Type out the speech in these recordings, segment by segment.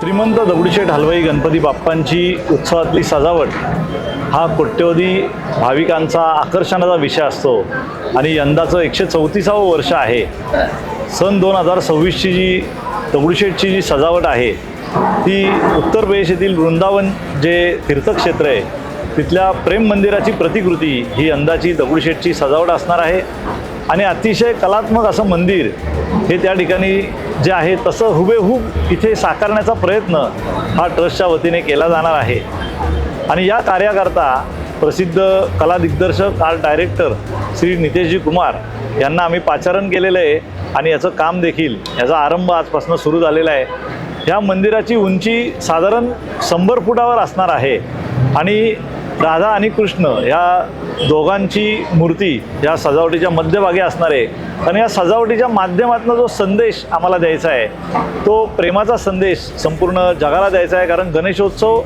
श्रीमंत दगडूशेठ हलवाई गणपती बाप्पांची उत्सवातली सजावट हा कोट्यवधी भाविकांचा आकर्षणाचा विषय असतो आणि यंदाचं 134वं वर्ष आहे। सन 2026ची जी दगडूशेठची जी सजावट आहे ती उत्तर प्रदेश येथील वृंदावन जे तीर्थक्षेत्र आहे तिथल्या प्रेम मंदिराची प्रतिकृती ही यंदाची दगडूशेठची सजावट असणार आहे आणि अतिशय कलात्मक असं मंदिर हे त्या ठिकाणी जे आहे तसं हुबेहूब इथे साकारण्याचा प्रयत्न हा ट्रस्टच्या वतीने केला जाणार आहे। आणि या कार्याकरता प्रसिद्ध कला दिग्दर्शक आर्ट डायरेक्टर श्री नितेशजी कुमार यांना आम्ही पाचारण केलेलं आहे आणि याचं काम देखील याचा आरंभ आजपासून सुरू झालेला आहे। या मंदिराची उंची साधारण 100 फुटावर असणार आहे आणि राधा आणि कृष्ण या दोघांची मूर्ती या सजावटीच्या मध्यभागी असणार आहे। आणि या सजावटीच्या माध्यमातून जो संदेश आम्हाला द्यायचा आहे तो प्रेमाचा संदेश संपूर्ण जगाला द्यायचा आहे, कारण गणेशोत्सव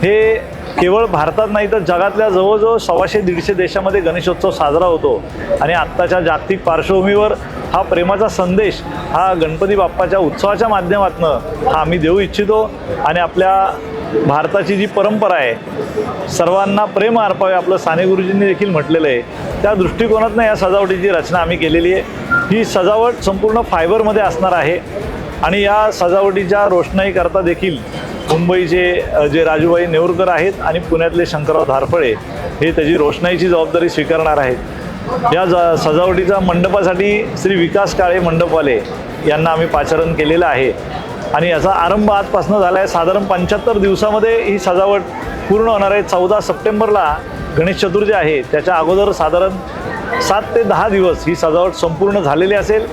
हे केवळ भारतात नाही तर जगातल्या जवळजवळ 100-150 देशामध्ये गणेशोत्सव साजरा होतो आणि आत्ताच्या जागतिक पार्श्वभूमीवर हा प्रेमाचा संदेश हा गणपती बाप्पाच्या उत्सवाच्या माध्यमातून हा आम्ही देऊ इच्छितो। आणि आपल्या भारताची जी परंपरा आहे सर्वांना प्रेम अर्पावे आपलं साने गुरुजींनी देखील म्हटलेलं आहे, त्या दृष्टिकोनातून या सजावटीची रचना आम्ही केलेली आहे। ही सजावट संपूर्ण फायबरमध्ये असणार आहे आणि या सजावटीच्या रोषणाईकरता देखील मुंबईचे जे राजूभाई नेवरकर आहेत आणि पुण्यातले शंकरराव धारफळे हे त्याची रोषणाईची जबाबदारी स्वीकारणार आहेत। या सजावटीच्या मंडपासाठी श्री विकास काळे मंडपवाले यांना आम्ही पाचारण केलेलं आहे आणि याचा आरंभ आजपासून झाला आहे। साधारण 75 दिवसामध्ये ही सजावट पूर्ण होणार आहे। 14 सप्टेंबरला गणेश चतुर्थी आहे, त्याच्या अगोदर साधारण 7 ते 10 दिवस ही सजावट संपूर्ण झालेली असेल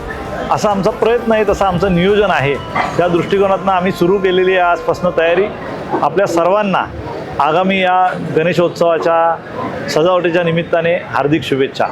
असा आमचा प्रयत्न आहे, तसं आमचं नियोजन आहे। त्या दृष्टिकोनातून आम्ही सुरू केलेली आहे आजपासून तयारी। आपल्या सर्वांना आगामी या गणेशोत्सवाच्या सजावटीच्या निमित्ताने हार्दिक शुभेच्छा।